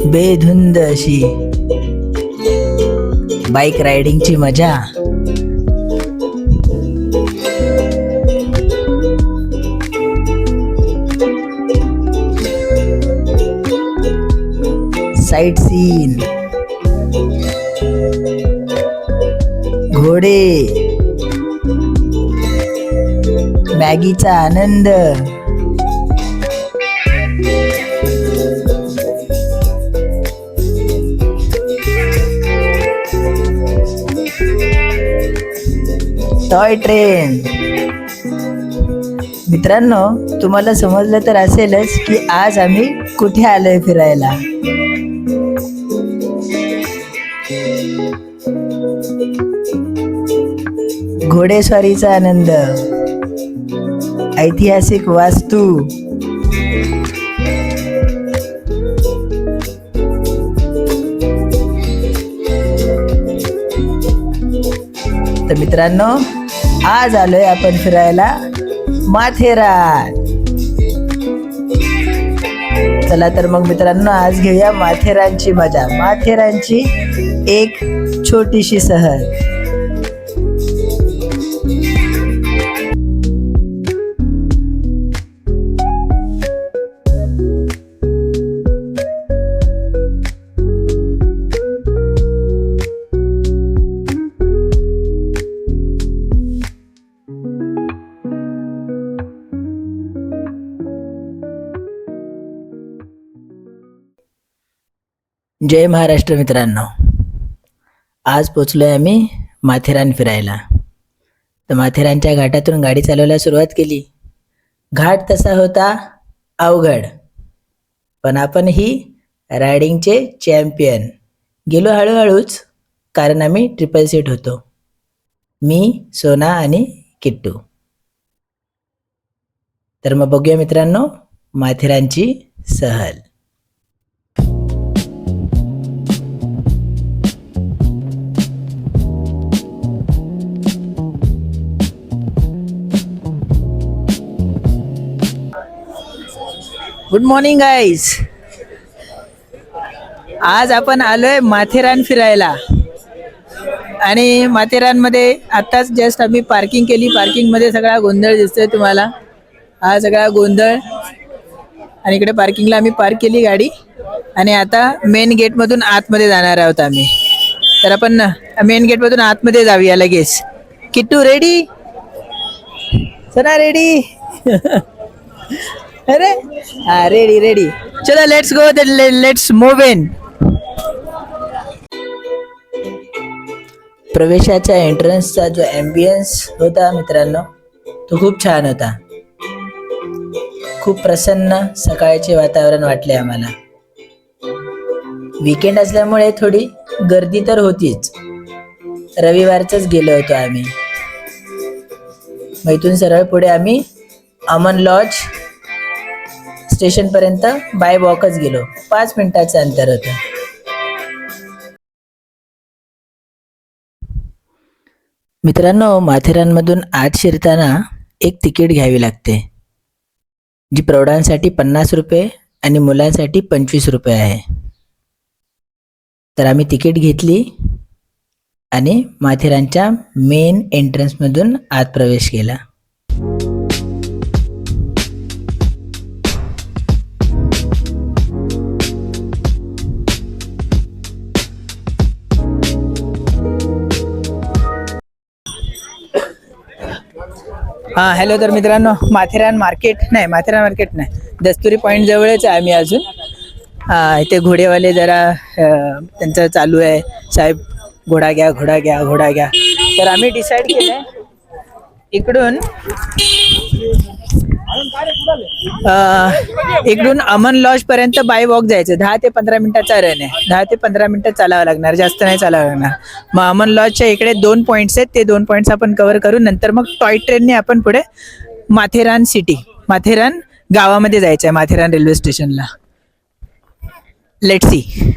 बेधुंद अशी बाईक रायडिंगची मजा. Site scene, घोडे, मॅगीचा आनंद. Toy train. मित्रांनो, तुम्हाला समजलं तर असेलच की आज आम्ही कुठे आलोय फिरायला. घोडेस्वारीचा आनंद, ऐतिहासिक वास्तू, तर मित्रांनो, आज आलोय आपण फिरायला माथेरान. चला तर मग मित्रांनो, आज घेऊया माथेरानची मजा, माथेरानची एक छोटीशी सहल. जय महाराष्ट्र मित्रांनो, आज पोचलोय आम्ही माथेरान फिरायला. तर माथेरानच्या घाटातून गाडी चालवायला सुरुवात केली. घाट तसा होता अवघड, पण आपण ही रायडिंगचे चॅम्पियन. गेलो हळूहळूच, कारण आम्ही ट्रिपल सीट होतो, मी, सोना आणि किट्टू. तर मग बघूया मित्रांनो माथेरानची सहल. Good morning guys. आज आपण आलोय माथेरान फिरायला आणि माथेरानमध्ये आत्ताच जस्ट आम्ही पार्किंग केली. पार्किंगमध्ये सगळा गोंधळ दिसतोय तुम्हाला, हा सगळा गोंधळ. आणि इकडे पार्किंगला आम्ही पार्क केली गाडी आणि आता मेन गेटमधून आतमध्ये जाणार आहोत आम्ही. तर आपण मेन गेटमधून आतमध्ये जाऊया लगेच. किट्टू रेडी? चला रेडी. अरे हा, रेडी रेडी. चलो let's go, let's move in. प्रवेशाच्या एंट्रन्सचा जो ॲम्बियन्स होता मित्रांनो, तो खूप छान होता. खूप प्रसन्न सकाळचे वातावरण वाटले आम्हाला. वीकेंड असल्यामुळे थोडी गर्दी तर होतीच. रविवारच गेलो होतो आम्ही. मग इथून सरळ पुढे आम्ही अमन लॉज स्टेशन पर्यंत बाय वॉकच गेलो. 5 मिनिटाचं अंतर होतं. मित्रांनो, माथेरानमधून आत शिरताना एक तिकीट घ्यावी लागते, जी प्रौढांसाठी 50 रुपये आणि मुलांसाठी 25 रुपये आहे. तर आम्ही तिकीट घेतली आणि माथेरानच्या मेन एंट्रन्समधून आत प्रवेश केला. हां हॅलो. तर मित्रांनो, माथेरान मार्केट नाही, दस्तुरी पॉईंट जवळच आहे आम्ही अजून. इथे घोडेवाले जरा त्यांचं चालू आहे, साहेब घोडा घ्या घोडा घ्या घोडा घ्या. तर आम्ही डिसाईड केलं इकडून अमन लॉज पर्यंत बाय वॉक जायचं. 10 ते 15 मिनिटाचा रन आहे. 10 ते 15 मिनिटं चालावं लागणार, जास्त नाही चालावं लागणार. मग अमन लॉजच्या इकडे 2 पॉईंट्स आहेत, ते 2 पॉईंट्स आपण कव्हर करू. नंतर मग टॉय ट्रेनने आपण पुढे माथेरान गावामध्ये जायचं आहे, माथेरान रेल्वे स्टेशनला. Let's see.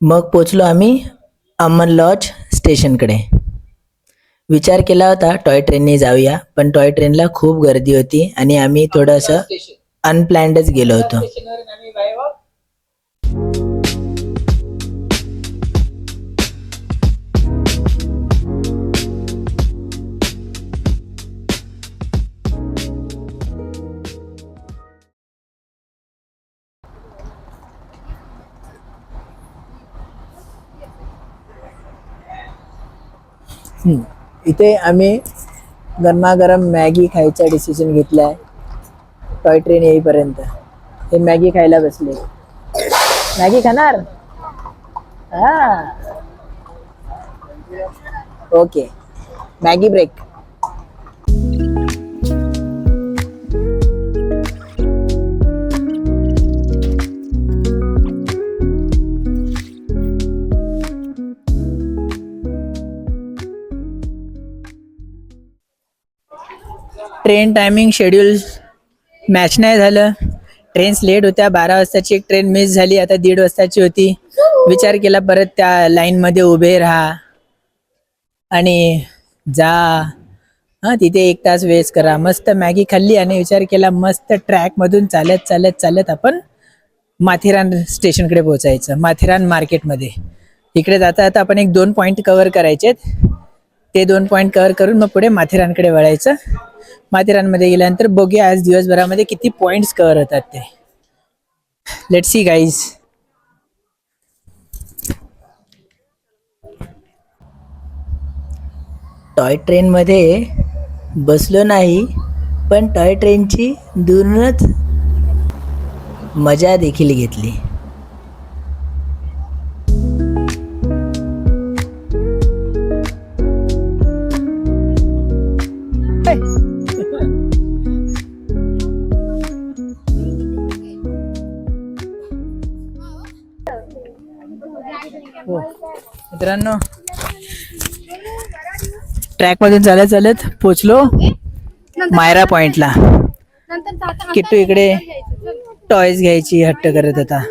मग पोचलो आम्ही अमन लॉज स्टेशनकडे. विचार केला होता टॉय ट्रेनने जाऊया, पण टॉय ट्रेनला खूप गर्दी होती आणि आम्ही थोडंसं अनप्लॅन्डच गेलो होतो. इथे आम्ही गरमागरम मॅगी खायचा डिसिजन घेतला आहे टॉय ट्रेन येईपर्यंत. हे मॅगी खायला बसले. मॅगी खाणार? हा, okay. Maggi break. Train timing schedule match नाही झालं. ट्रेन्स लेट होत्या. 12 वाजताची एक ट्रेन मिस झाली. आता 1:30 वाजताची होती. विचार केला परत त्या लाईनमध्ये उभे राहा आणि जा, हां तिथे 1 तास वेस्ट करा. मस्त मॅगी खाल्ली आणि विचार केला मस्त ट्रॅकमधून चालत चालत चालत आपण माथेरान स्टेशनकडे पोहोचायचं. माथेरान मार्केटमध्ये इकडे जाता जाता आपण 1-2 पॉईंट कव्हर करायचे. ते 2 पॉईंट कव्हर करून मग पुढे माथेरानकडे वळायचं. माथेरानमध्ये गेल्यानंतर बघूया आज दिवसभरामध्ये किती पॉईंट्स कव्हर होतात ते. Let's see guys. टॉय ट्रेनमध्ये बसलो नाही, पण टॉय ट्रेनची दूरूनच मजा देखील घेतली. मित्रांनो, ट्रॅक मधून चालत चालत पोचलो मायरा पॉइंटला. किट्टू इकडे टॉयज घ्यायची हट्ट करत होता.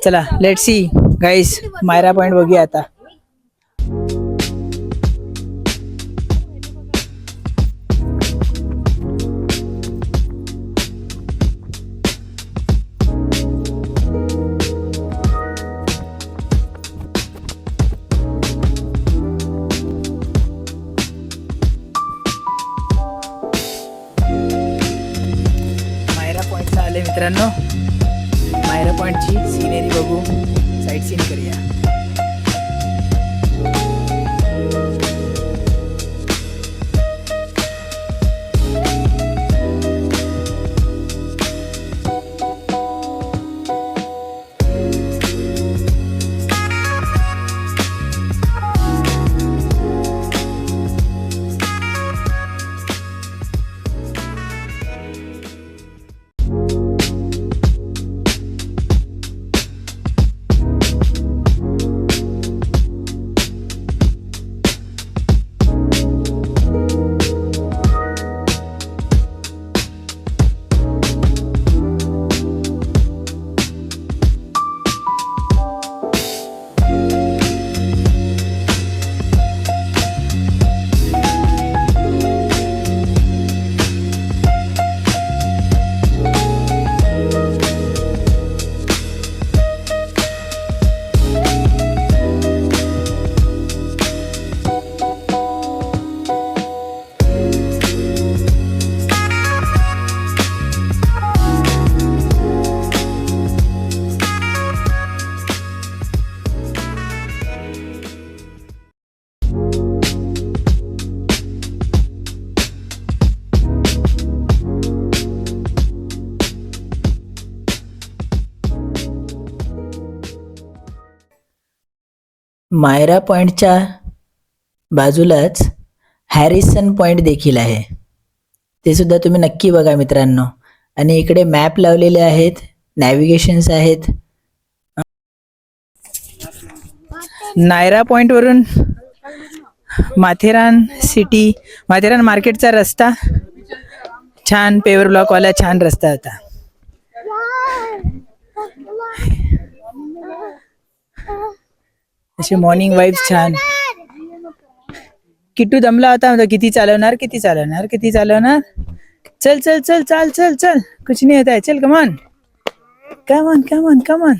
चला लेट्स सी गाईस, मायरा पॉइंट बघूया आता. मित्रांनो, मायरा पॉइंटची सिनेरी बघू, साईट सीन करूया. मायरा पॉइंटच्या बाजूलाच हॅरिसन पॉइंट देखील आहे. ते सुद्धा तुम्ही नक्की बघा मित्रांनो. आणि इकडे मॅप लावलेले आहेत, नॅव्हिगेशन्स आहेत. नायरा पॉइंट वरून माथेरान सिटी, माथेरान मार्केटचा रस्ता छान पेवर ब्लॉक वाला छान रस्ता होता. असे मॉर्निंग वाईब्स छान. किट्टू दमला होता म्हणतो किती चालवणार किती चालवणार किती चालवणार. चल चल चल चल चल चल कुछ नहीं होता है चल कमान कमान कमान कमान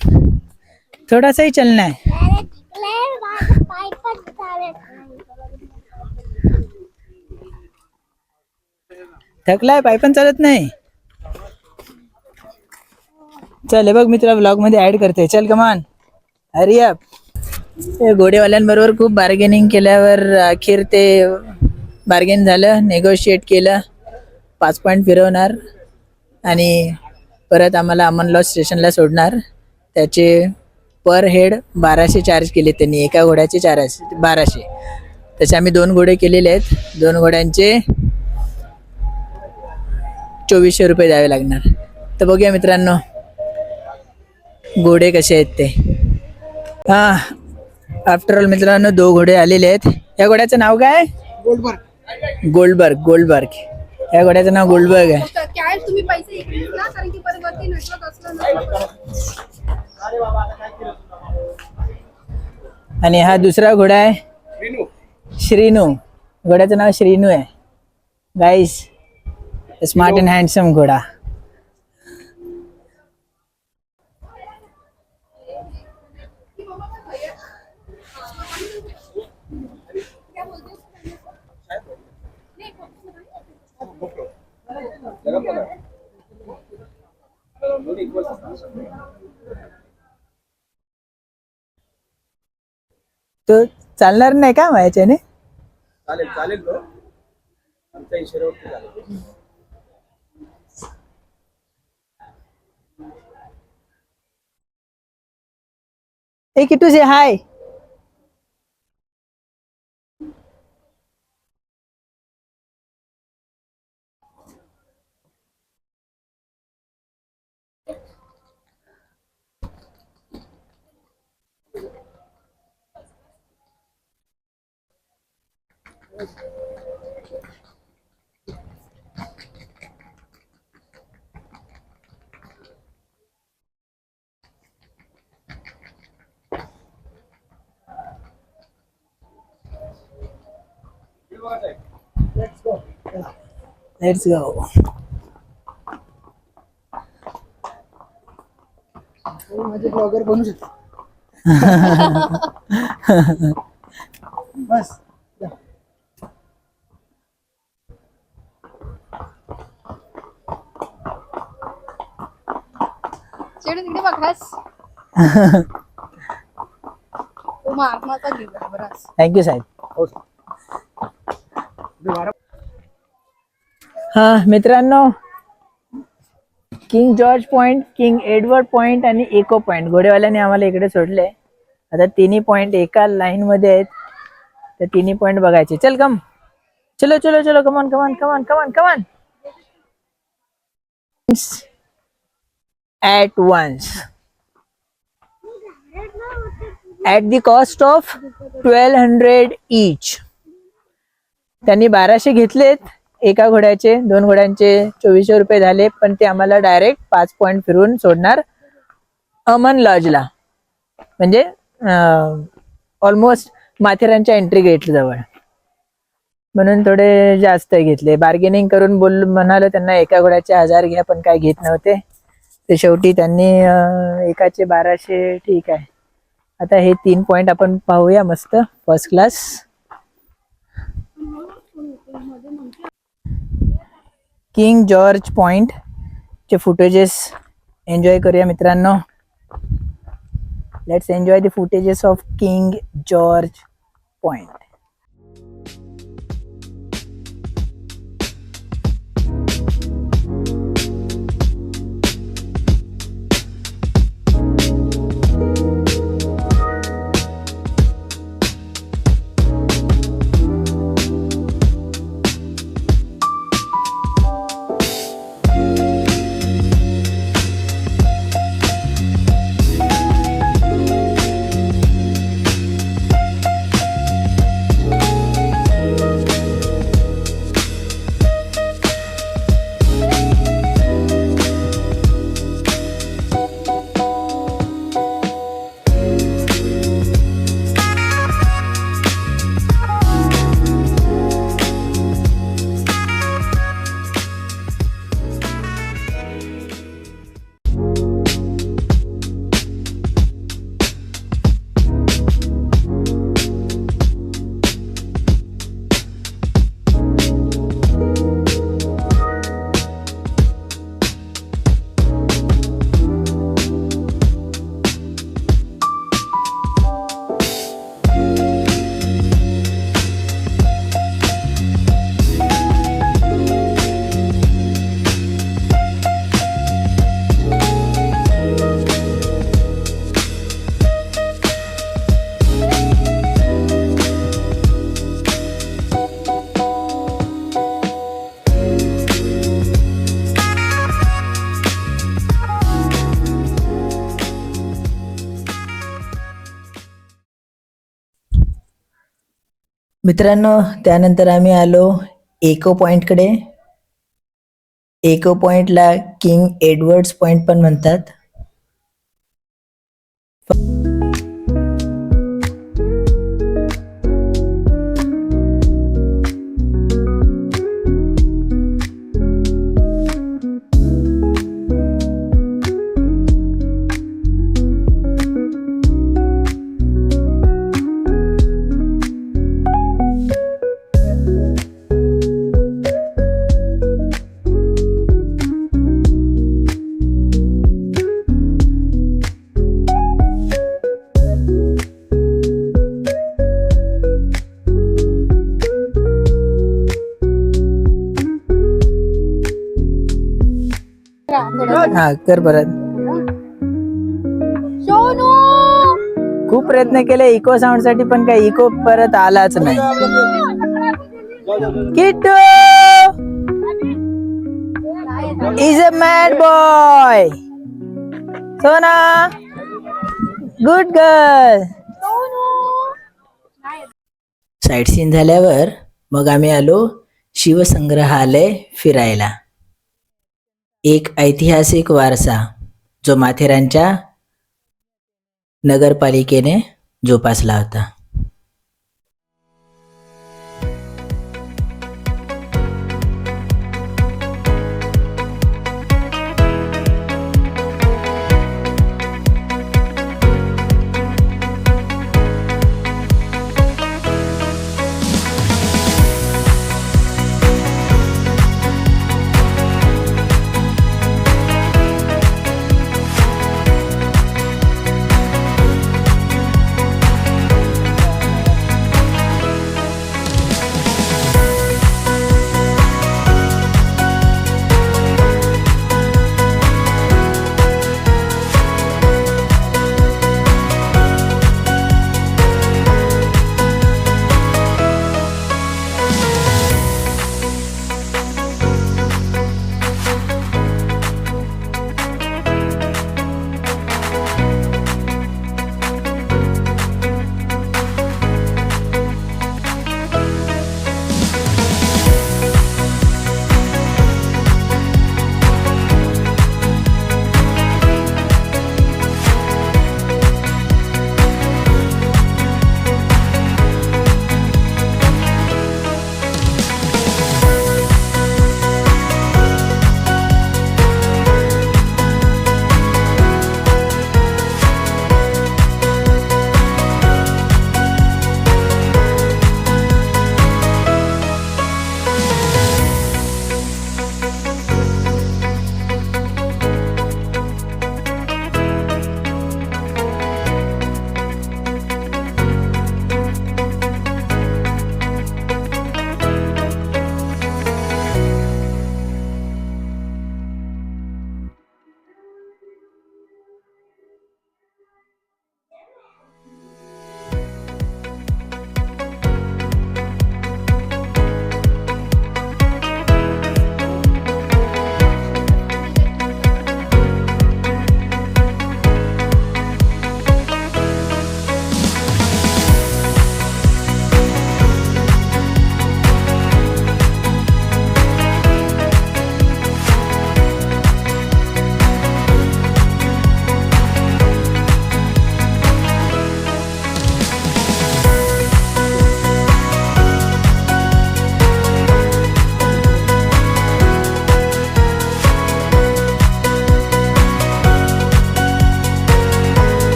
थोड़ा सा ही चलना है. थकलाय पाय पण चालत नाही. चल हे बघ मी तुला ब्लॉग मध्ये ऍड करते चल कमान हरी अप. घोडेवाल्यांबरोबर खूप बार्गेनिंग केल्यावर अखेर ते बार्गेन झालं. नेगोशिएट केलं 5 पॉईंट फिरवणार आणि परत आम्हाला अमनलॉज स्टेशनला सोडणार. त्याचे पर हेड 1200 चार्ज केले त्यांनी. एका घोड्याचे 1200. तसे आम्ही 2 घोडे केलेले आहेत. 2 घोड्यांचे 2400 रुपये द्यावे लागणार. तर बघूया मित्रांनो घोडे कसे आहेत ते. हा आफ्टर ऑल मित्रांनो 2 घोडे आलेले आहेत. या घोड्याचं नाव काय? गोल्डबर्ग. गोल्डबर्ग या घोड्याचं नाव गोल्डबर्ग आहे. तुम्ही पैसे इकडे ना कारण की परत नेटवर्क असलं ना. आणि हा दुसरा घोडा आहे श्रीनू. घोड्याचं नाव श्रीनू आहे. गाईस स्मार्ट अँड हँडसम घोडा. तो चालणार नाही का माझ्याने? चालेल चालेल बरं आमच्या इशाऱ्यावरती चालेल. ए Kittu say hi. Let's go. माझे ब्लॉगर बनू शकतो. बस शेवटी तिकडे बघास. महात्माचा घेऊया बराच. थँक्यू साहेब. हो. हा मित्रांनो king George point, king Edward point आणि इको पॉइंट घोडेवाल्याने आम्हाला इकडे सोडले. आता तिन्ही पॉइंट एका लाईन मध्ये आहेत. तर तिन्ही पॉइंट बघायचे. चल कम चलो चलो चलो कमान कमान कमान कमान कमान at once at the cost of 1200 each. त्यांनी 1200 घेतलेत एका घोड्याचे. 2 घोड्यांचे 2400 रुपये झाले. पण ते आम्हाला डायरेक्ट 5 पॉइंट फिरवून सोडणार अमन लॉजला. म्हणजे ऑलमोस्ट माथेरानच्या एंट्री गेट जवळ. म्हणून थोडे जास्त घेतले. बार्गेनिंग करून म्हणालो त्यांना एका घोड्याचे 1000 घ्या पण काय घेत नव्हते. ते शेवटी त्यांनी एकाचे 1200 ठीक आहे. आता हे 3 पॉइंट आपण पाहूया मस्त first class. King George point चे फुटेजेस एन्जॉय करूया मित्रांनो. Let's enjoy the footages of king George point. मित्रांनो, त्यानंतर आम्ही आलो इको पॉइंटकडे. इको पॉइंटला किंग एडवर्ड्स पॉइंट पण म्हणतात. हा कर परत. सोनू खूप प्रयत्न केले इको साऊंड साठी, पण काही इको परत आलाच नाही. Kittu is a mad boy. सोना गुड गर्ल. साईट सीन झाल्यावर मग आम्ही आलो शिवसंग्रहालय फिरायला. एक ऐतिहासिक वारसा जो माथेरानच्या नगरपालिकेने जोपासला होता.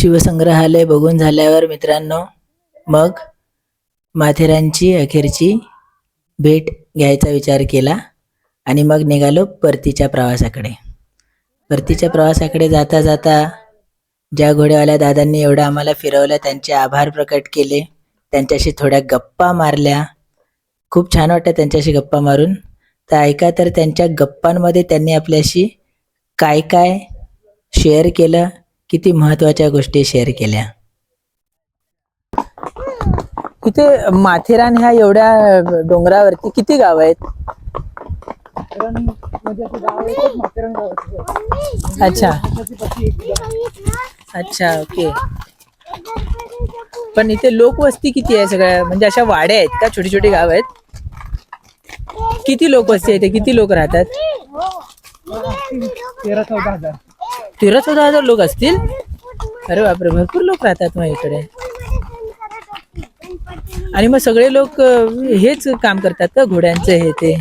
शिवसंग्रहालय बघून झाल्यावर मित्रांनो मग माथेरानची अखेरची भेट घ्यायचा विचार केला आणि मग निघालो परतीच्या प्रवासाकडे. परतीच्या प्रवासाकडे जाता जाता ज्या घोड्यावाल्या दादांनी एवढं आम्हाला फिरवलं त्यांचे आभार प्रकट केले. त्यांच्याशी थोड्या गप्पा मारल्या. खूप छान वाटतं त्यांच्याशी गप्पा मारून. तर ऐका तर त्यांच्या गप्पांमध्ये त्यांनी आपल्याशी काय काय शेअर केलं, किती महत्त्वाच्या गोष्टी शेअर केल्या. इथे माथेरान ह्या एवढ्या डोंगरावरती किती गाव आहेत? अच्छा अच्छा ओके. पण इथे लोकवस्ती किती आहे सगळ्या, म्हणजे अशा वाड्या आहेत का, छोटी छोटी गाव आहेत? किती लोकवस्ती आहे इथे, किती लोक राहतात? 13-14 हजार लोक असतील. अरे बापरे, भरपूर लोक राहतात मग इकडे. आणि मग सगळे लोक हेच काम करतात का, घोड्यांचं हे ते?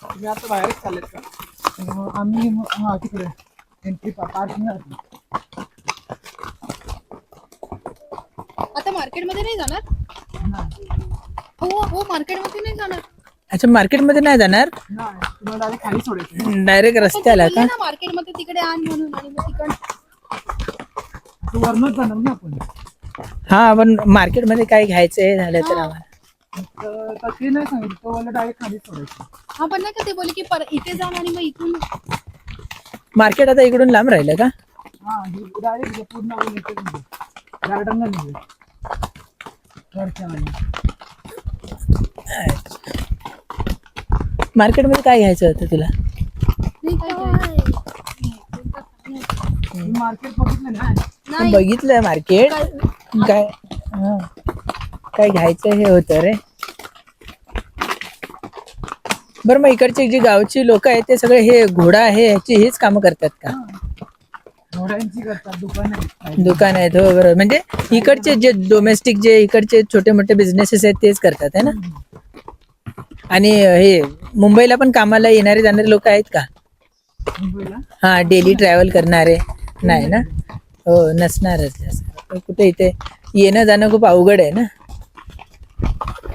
तुम्ही आता बाहेरच चाललेत का? आम्ही हा तिकडे एंट्री पार्किंग. आता मार्केटमध्ये नाही जाणार? हो हो मार्केटमध्ये नाही जाणार. अच्छा, मार्केटमध्ये नाही जाणार, तुम्हाला डायरेक्ट खाली सोडायचं. डायरेक्ट रस्त्याला का? मार्केटमध्ये तिकडे आण म्हणून आणि मग तिकडे वरनच जाणार ना आपण. हा, पण मार्केटमध्ये काय घ्यायचं हे झालं तर आम्हाला तर ते नाही सांगितलं, तो मला डायरेक्ट खाली सोडायचं. हा पण नाही का ते बोले की इथे जाऊन आणि मग इथून मार्केट आता इकडून लांब राहिलं का? हा डायरेक्ट पूर्ण गार्डनला निघेल मार्केटमध्ये काय घ्यायचं होतं तुला? नाही काय मार्केट बघितलं ना? नाही बघितलंय मार्केट. काय हा, काय घ्यायचं हे होतं रे. बरं, मग इकडचे जे गावची लोक आहेत ते सगळे हे घोडा आहे ह्याची हीच कामं करतात का? घोड्यांची करतात, दुकान दुकान आहेत, हो बरोबर. म्हणजे इकडचे जे डोमेस्टिक जे इकडचे छोटे मोठे बिझनेसेस आहेत तेच करतात है ना. आणि हे मुंबईला पण कामाला येणारे जाणारे लोक आहेत का? मुंबईला हा, डेली ट्रॅव्हल करणारे नाही ना? हो, नसणारच. कुठे इथे येणं जाणं खूप अवघड आहे ना.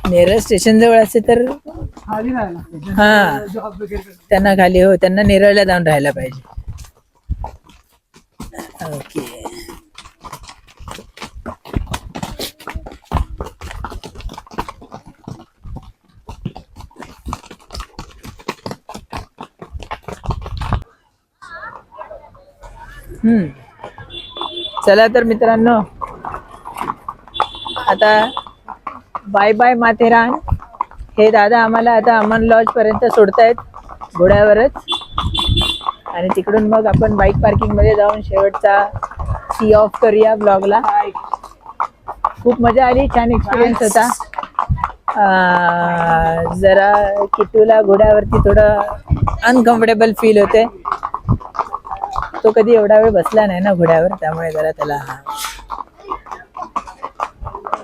नेरळ स्टेशन जवळ असे तर खाली राहायला लागतं. हा, जॉब वगैरे करतात. त्यांना खाली, हो त्यांना नेरळला जाऊन राहायला पाहिजे. ओके. चला तर मित्रांनो, आता बाय बाय माथेरान. हे दादा आम्हाला आता अमन लॉज पर्यंत सोडतायत घोड्यावरच, आणि तिकडून मग आपण बाईक पार्किंग मध्ये जाऊन शेवटचा सी ऑफ करूया ब्लॉगला. खूप मजा आली, छान एक्सपिरियन्स होता. जरा किट्टूला घोड्यावरती थोडं अनकम्फर्टेबल फील होते. तो कधी एवढा वेळ बसला नाही ना घोड्यावर, त्यामुळे जरा त्याला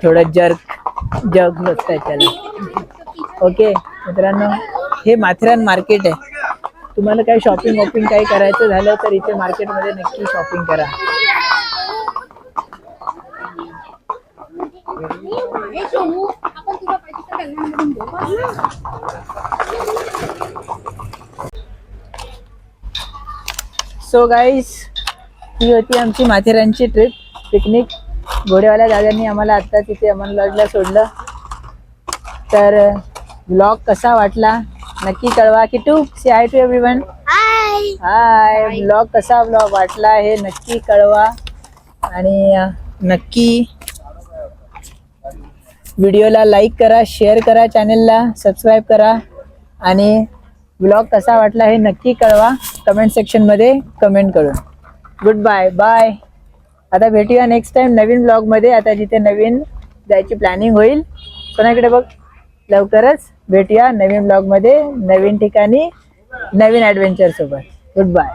थोडं जर्क बसताय त्याला. ओके मित्रांनो, हे माथेरान मार्केट आहे. तुम्हाला काही शॉपिंग वॉपिंग काही करायचं झालं तर इथे मार्केटमध्ये नक्की शॉपिंग करा. आपण तुला पाहिजे तर कल्याणमधून घेऊ. सो गाईज, ही होती आमची माथेरानची ट्रिप, पिकनिक. घोडेवाल्या दादांनी आम्हाला आत्ता तिथे अमन लॉजला सोडलं. तर ब्लॉग कसा वाटला नक्की कळवा. किटू, से हाय टू एव्हरीवन. हाय. ब्लॉग कसा वाटला हे नक्की कळवा, आणि नक्की व्हिडिओला लाईक करा, शेअर करा, चॅनलला सबस्क्राईब करा, आणि ब्लॉग कसा वाटला हे नक्की कळवा कमेंट सेक्शनमध्ये कमेंट करून. Good bye bye. आता भेटूया नेक्स्ट टाइम नवीन ब्लॉगमध्ये. आता जिथे नवीन जायची प्लॅनिंग होईल, कोणाकडे बघ, लवकरच भेटूया नवीन ब्लॉगमध्ये, नवीन ठिकाणी, नवीन ॲडव्हेंचर सोबत. Good bye.